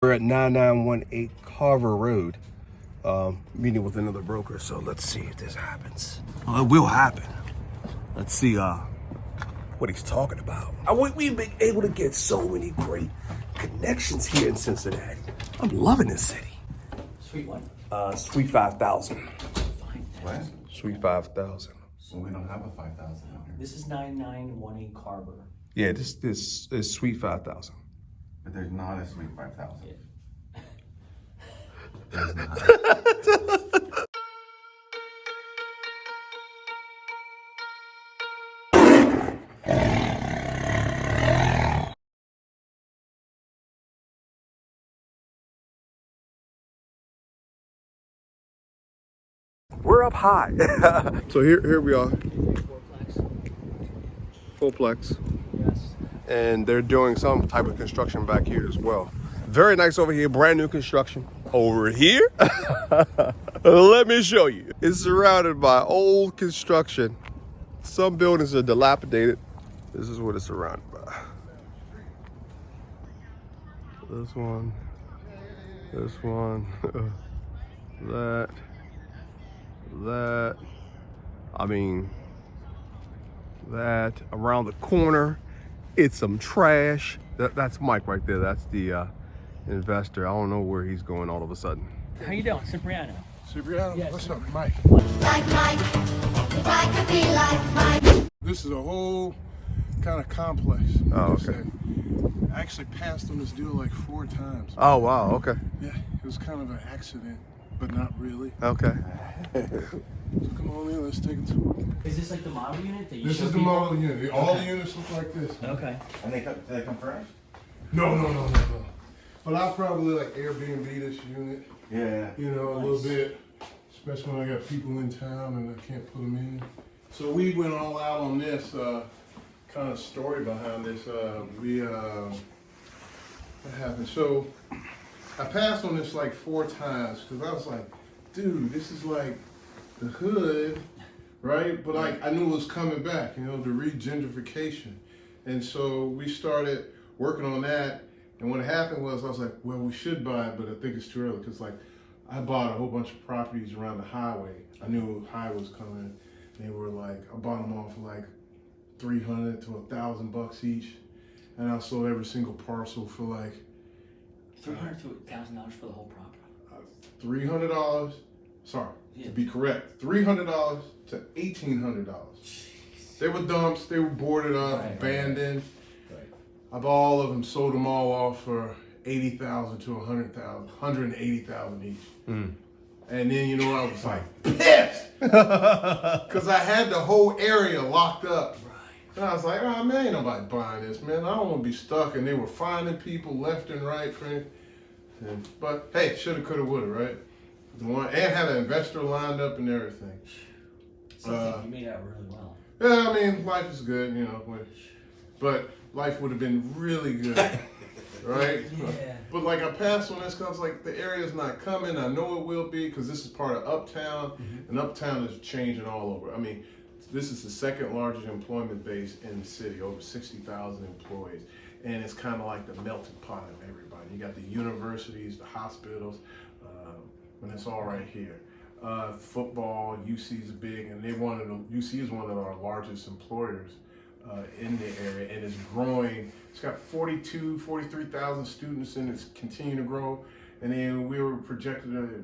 We're at 9918 Carver Road, meeting with another broker. So let's see if this happens. Well, it will happen. Let's see what he's talking about. We've been able to get so many great connections here in Cincinnati. I'm loving this city. Sweet what? Sweet 5,000. What? Sweet 5,000. Well, we don't have a 5,000 out here. This is 9918 Carver. Yeah, this is Sweet 5,000. But there's not a sweet 5,000. Yeah. There's not. We're up high. So here we are, Fourplex. Fullplex. Yes. And they're doing some type of construction back here as well. Very nice over here, brand new construction. Over here, let me show you. It's surrounded by old construction. Some buildings are dilapidated. This is what it's surrounded by. This one, that. I mean, that around the corner. It's some trash. That's Mike right there. That's the investor. I don't know where he's going all of a sudden. How you doing, Cipriano? Cipriano, Yes. what's up, Mike? Like Mike, if I could be like Mike. This is a whole kind of complex. Oh, like I okay. said. I actually passed on this deal like 4 times. Oh, wow. Okay. Yeah, it was kind of an accident, but not really. Okay. So come on in, let's take a tour. Is this like the model unit that you This show is the people? model unit. All the units look like this. Okay. And do they come fresh? No. But I'll probably like Airbnb this unit, Yeah. you know, a little bit, especially when I got people in town and I can't put them in. So we went all out on this kind of story behind this. What happened? So I passed on this like 4 times because I was like, dude, this is like the hood, right? But like I knew it was coming back, you know, the re-gentrification. And so we started working on that. And what happened was I was like, well, we should buy it, but I think it's too early because like I bought a whole bunch of properties around the highway. I knew a highway was coming. They were like, I bought them all for like $300 to $1,000 each. And I sold every single parcel for like $300 to $1,000 for the whole property. $300. Sorry, Yeah. to be correct, $300 to $1,800. They were dumps. They were boarded up, Right, abandoned. Right. I bought all of them, sold them all off for $80,000 to $100,000, $180,000 each. Mm. And then, you know, I was like pissed because I had the whole area locked up. And I was like, oh man, ain't nobody buying this, man. I don't want to be stuck. And they were finding people left and right for it. But hey, shoulda, coulda, woulda, right? And had an investor lined up and everything. Sounds like you made out really well. Yeah, I mean, life is good, you know, but life would have been really good, right? Yeah. But like I passed on this because like the area's not coming. I know it will be because this is part of Uptown, and Uptown is changing all over. I mean, this is the 2nd largest employment base in the city, over 60,000 employees, and it's kind of like the melting pot of everybody. You got the universities, the hospitals, and it's all right here. Football, UC is big, and UC is one of our largest employers in the area, and it's growing. It's got 43,000 students, and it's continuing to grow. And then we were projected to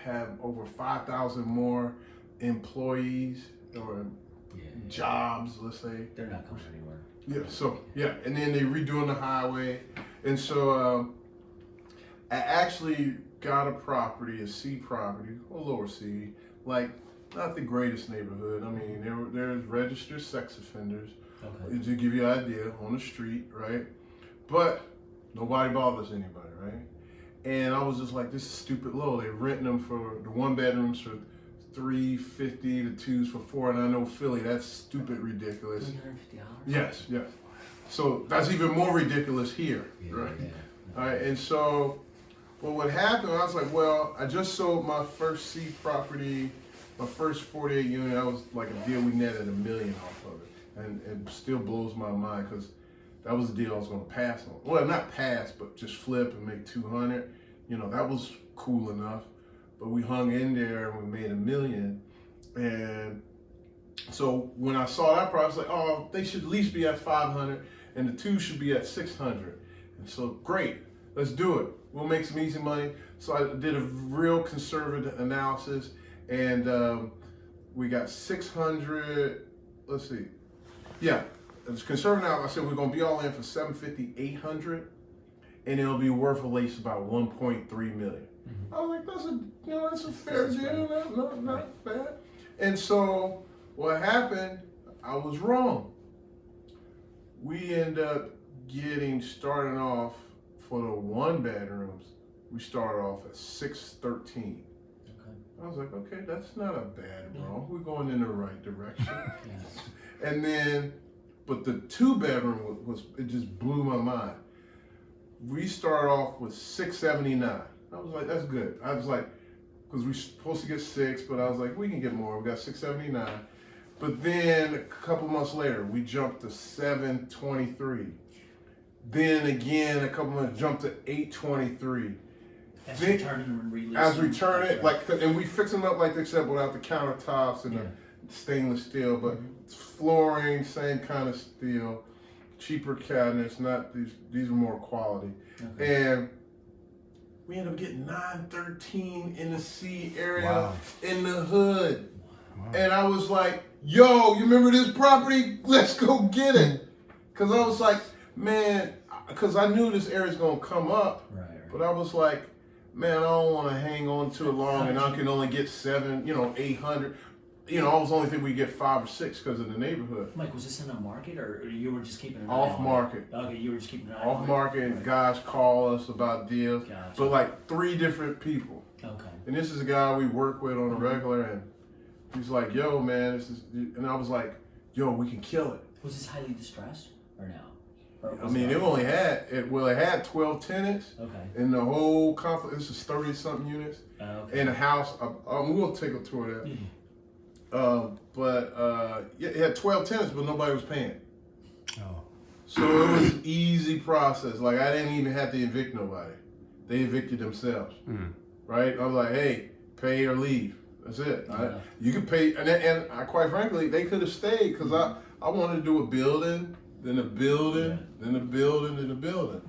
have over 5,000 more employees or jobs, let's say. They're not going anywhere. Yeah, and then they redoing the highway, and so I actually got a property, a C property, or lower C, like not the greatest neighborhood. I mean, there's registered sex offenders, Okay. to give you an idea, on the street, right? But nobody bothers anybody, right? And I was just like, this is stupid low. They're renting them for the 1 bedrooms for $350, the 2s for $4, and I know Philly, that's stupid ridiculous. $350? Yes. So that's even more ridiculous here, right? Yeah. All right, and so, well, what happened, I was like, well, I just sold my first C property, my first 48 unit. That was like a deal we netted $1 million off of it. And it still blows my mind because That was the deal I was gonna pass on. Well, not pass, but just flip and make 200. That was cool enough. But we hung in there and we made $1 million. And so when I saw that price, I was like, oh, they should at least be at 500 and the two should be at 600. And so great, let's do it. We'll make some easy money. So I did a real conservative analysis and we got 600, let's see. Yeah, it's conservative now. I said we're gonna be all in for 750, 800, and it'll be worth at least about 1.3 million. I was like, that's a fair deal, not bad. And so what happened, I was wrong. We end up starting off for the 1 bedrooms, we started off at 613. I was like, okay, that's not a bad wrong. We're going in the right direction. And then, but the 2 bedroom it just blew my mind. We started off with 679. I was like, that's good. I was like, because we're supposed to get 6, but I was like, we can get more. We got 679. But then a couple months later, we jumped to 723. Then again, a couple months, jumped to 823. As we turn and release. As we turn it, and we fix them up like they said, without the countertops and the stainless steel, but flooring, same kind of steel, cheaper cabinets, not these are more quality. And we ended up getting 913 in the C area in the hood. And I was like, yo, you remember this property? Let's go get it. Because I was like, man, because I knew this area's going to come up. But I was like, man, I don't want to hang on too long and I can only get 800. I was only thinking we get 5 or 6 because of the neighborhood. Mike, was this in the market or you were just keeping an eye off on market? It? Okay, you were just keeping an eye on it. Off market, and guys call us about deals. Gotcha. But like 3 different people. Okay. And this is a guy we work with on a regular, and he's like, yo, man, and I was like, yo, we can kill it. Was this highly distressed or no? I mean, it had 12 tenants. Okay. And the whole complex, this is 30-something units. Okay. In a house, we'll take a tour of that. It had 12 tenants, but nobody was paying. Oh. So it was an easy process. Like, I didn't even have to evict nobody. They evicted themselves. Right? I was like, hey, pay or leave. That's it. You can pay, and quite frankly, they could have stayed because I wanted to do a building, then a building, then a building, then a building.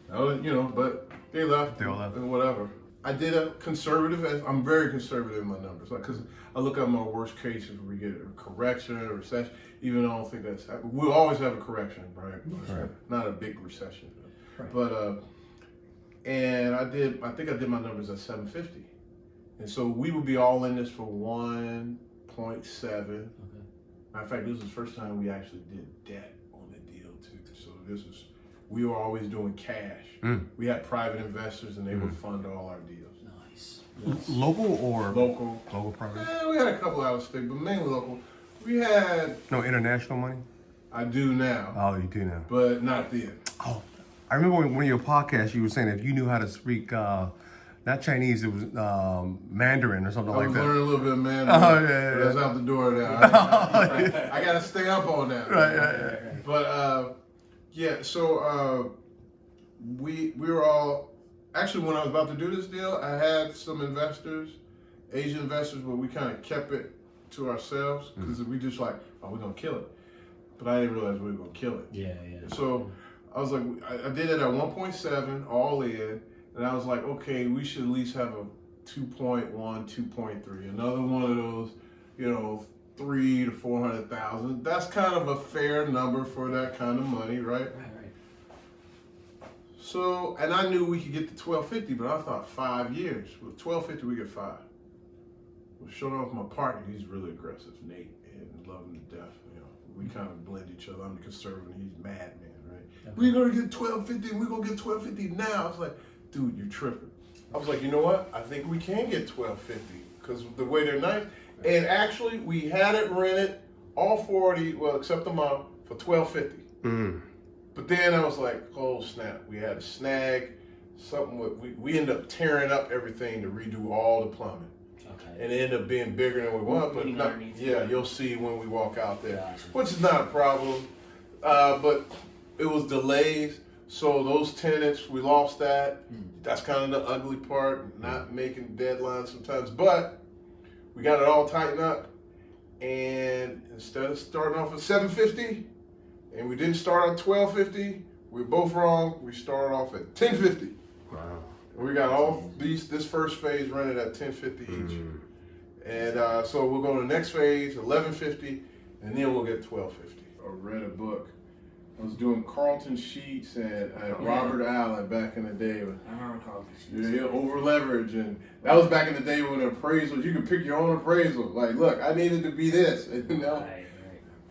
But they left. They all left. And whatever. I did a conservative. I'm very conservative in my numbers, because I look at my worst cases where we get a correction, a recession. Even though I don't think that's happening. We'll always have a correction, right? Not a big recession. Right. But and I think I did my numbers at 750. And so we would be all in this for 1.7. Matter of fact, this was the first time we actually did debt on the deal too. So we were always doing cash. We had private investors and they would fund all our deals. Nice. Local or Local. Local property? We had a couple out of state, but mainly local. We had. No international money? I do now. Oh, you do now. But not then. Oh, I remember when one of your podcasts you were saying if you knew how to speak not Chinese, it was Mandarin or something like that. I was learning a little bit of Mandarin. Oh, yeah. That's out the door now. I got to stay up on that. Right. But so we were all, actually when I was about to do this deal, I had some investors, Asian investors, but we kind of kept it to ourselves because we just like, oh, we're going to kill it. But I didn't realize we were going to kill it. Yeah. So I was like, I did it at 1.7 all in. And I was like, okay, we should at least have a 2.1, 2.3. Another one of those, 300,000 to 400,000. That's kind of a fair number for that kind of money, right? Right. So, and I knew we could get to 1250, but I thought 5 years. With 1250, we get 5. Well, showing off my partner, he's really aggressive, Nate, and love him to death. We kind of blend each other. I'm the conservative, and he's madman, right? Okay. We're gonna get 1250, and we're gonna get 1250 now. I was like, dude, you're tripping. I was like, you know what? I think we can get 1250 because the way they're nice. And actually, we had it rented, all 40, well, except the mom, for 1250. But then I was like, oh snap, we had a snag, something we ended up tearing up everything to redo all the plumbing. Okay. And it ended up being bigger than we wanted, but you'll see when we walk out there, which is not a problem. But it was delays. So those tenants, we lost that. That's kind of the ugly part, not making deadlines sometimes. But we got it all tightened up. And instead of starting off at 750, and we didn't start at 1250, we were both wrong. We started off at 1050. Wow. And we got all this first phase running at 1050 each. And so we'll go to the next phase, 1150, and then we'll get 1250. I read a book. I was doing Carlton Sheets and Robert Allen back in the day. I remember Carlton Sheets. Yeah, over leverage, and that was back in the day when appraisals, you could pick your own appraisal. Like, look, I needed to be this, and, you know, Right.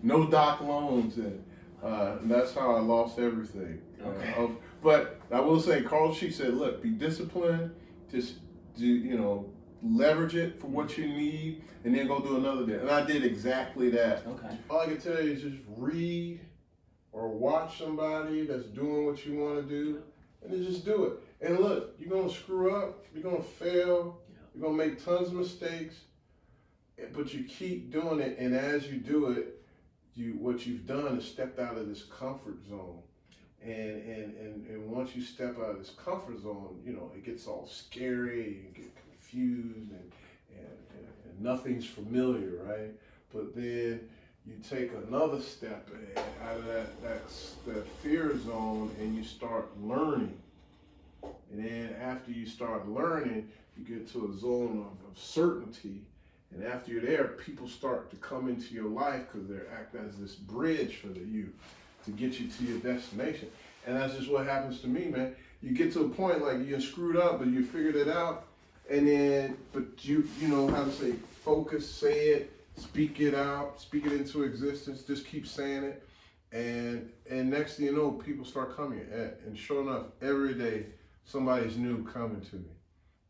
no doc loans, and that's how I lost everything. Okay. But I will say, Carlton Sheets said, look, be disciplined, just do, you know, leverage it for what you need, and then go do another deal. And I did exactly that. Okay. All I can tell you is just read or watch somebody that's doing what you want to do, and then just do it. And look, you're gonna screw up, you're gonna fail, you're gonna make tons of mistakes, but you keep doing it. And as you do it, what you've done is stepped out of this comfort zone. And once you step out of this comfort zone, you know, it gets all scary, you get confused, and nothing's familiar, right? But then you take another step out of that fear zone, and you start learning. And then after you start learning, you get to a zone of certainty. And after you're there, people start to come into your life because they act as this bridge for you to get you to your destination. And that's just what happens to me, man. You get to a point like you're screwed up, but you figured it out. And then, but you know how to say, focus, say it, speak it out, speak it into existence, just keep saying it. And next thing you know, people start coming. And sure enough, every day, somebody's new coming to me.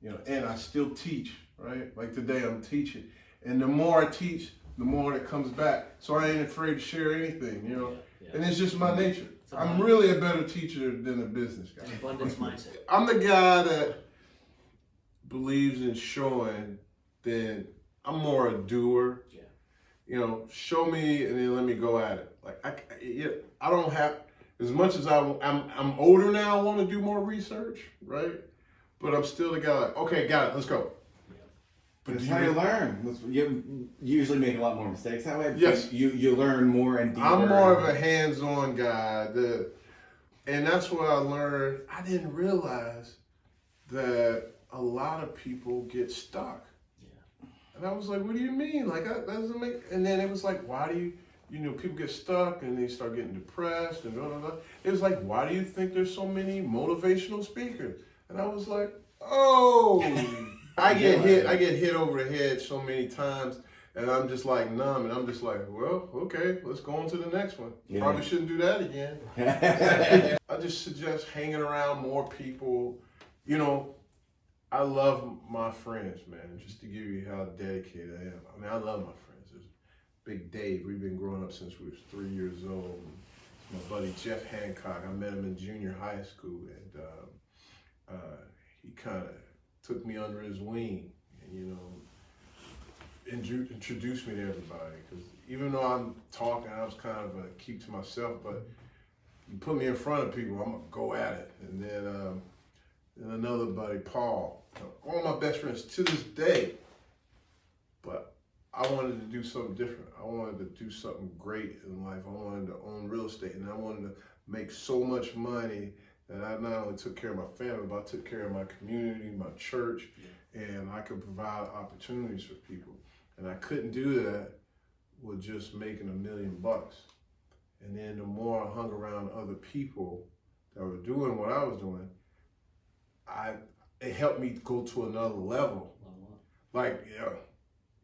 You know, and I still teach, right? Like today, I'm teaching. And the more I teach, the more it comes back. So I ain't afraid to share anything, you know? Yeah. And it's just my nature. I'm really a better teacher than a business guy. An abundance mindset. I'm the guy that believes in showing, then I'm more a doer. Yeah. You know, show me and then let me go at it. Like I don't have, as much as I'm older now, I want to do more research, right? But I'm still the guy like, okay, got it, let's go. But it's how you learn. You usually make a lot more mistakes that way. Yes. You learn more and deeper. I'm more of a hands-on guy. And that's what I learned. I didn't realize that a lot of people get stuck. Yeah. And I was like, what do you mean? Like, that doesn't make... And then it was like, why do you know, people get stuck and they start getting depressed and blah, blah, blah. It was like, why do you think there's so many motivational speakers? And I was like, oh... I get hit over the head so many times, and I'm just like numb, and I'm just like, well, okay, let's go on to the next one. Yeah. Probably shouldn't do that again. I just suggest hanging around more people. You know, I love my friends, man, just to give you how dedicated I am. I mean, I love my friends. There's Big Dave. We've been growing up since we was 3 years old. My buddy Jeff Hancock, I met him in junior high school, and he kind of took me under his wing and, you know, introduced me to everybody. Because even though I'm talking, I was kind of a keep to myself, but you put me in front of people, I'm going to go at it. And then another buddy, Paul, all my best friends to this day. But I wanted to do something different. I wanted to do something great in life. I wanted to own real estate, and I wanted to make so much money that I not only took care of my family, but I took care of my community, my church, and I could provide opportunities for people. And I couldn't do that with just making $1 million. And then the more I hung around other people that were doing what I was doing, it helped me go to another level. Like, yeah,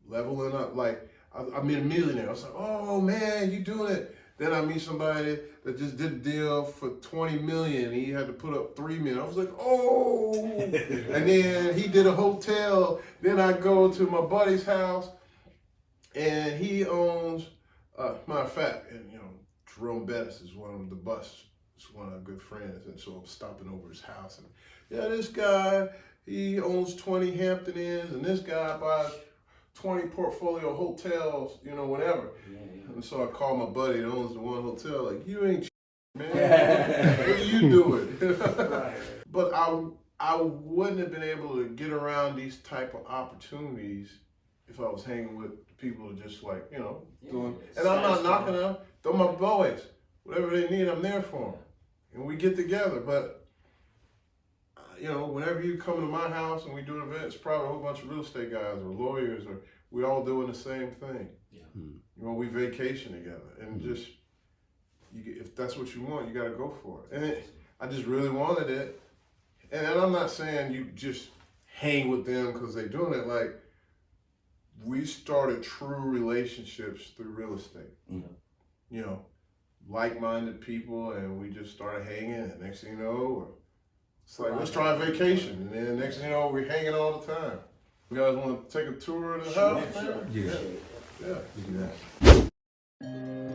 leveling up. Like, I met a millionaire. I was like, oh man, you doing it. Then I meet somebody that just did a deal for $20 million. And he had to put up $3 million. I was like, oh. And then he did a hotel. Then I go to my buddy's house, and he owns. Matter of fact, and you know, Jerome Bettis is one of the bus. Is one of our good friends, and so I'm stopping over his house. And yeah, this guy, he owns 20 Hampton Inns, and this guy buys 20 portfolio hotels, you know, whatever. Yeah. And so I called my buddy that owns the one hotel, like, you ain't Man, what are you doing? But I wouldn't have been able to get around these type of opportunities if I was hanging with people who just like, you know, doing. And I'm not knocking them. They're my boys. Whatever they need, I'm there for them. And we get together. But, you know, whenever you come to my house and we do an event, it's probably a whole bunch of real estate guys or lawyers, or we all doing the same thing. Yeah. You know, we vacation together. And just, if that's what you want, you got to go for it. And I just really wanted it. And I'm not saying you just hang with them because they're doing it. Like, we started true relationships through real estate. You know, like-minded people, and we just started hanging. And next thing you know, it's like, let's try a vacation. And then next thing you know, we're hanging all the time. You guys want to take a tour of the house? Yeah. Yeah.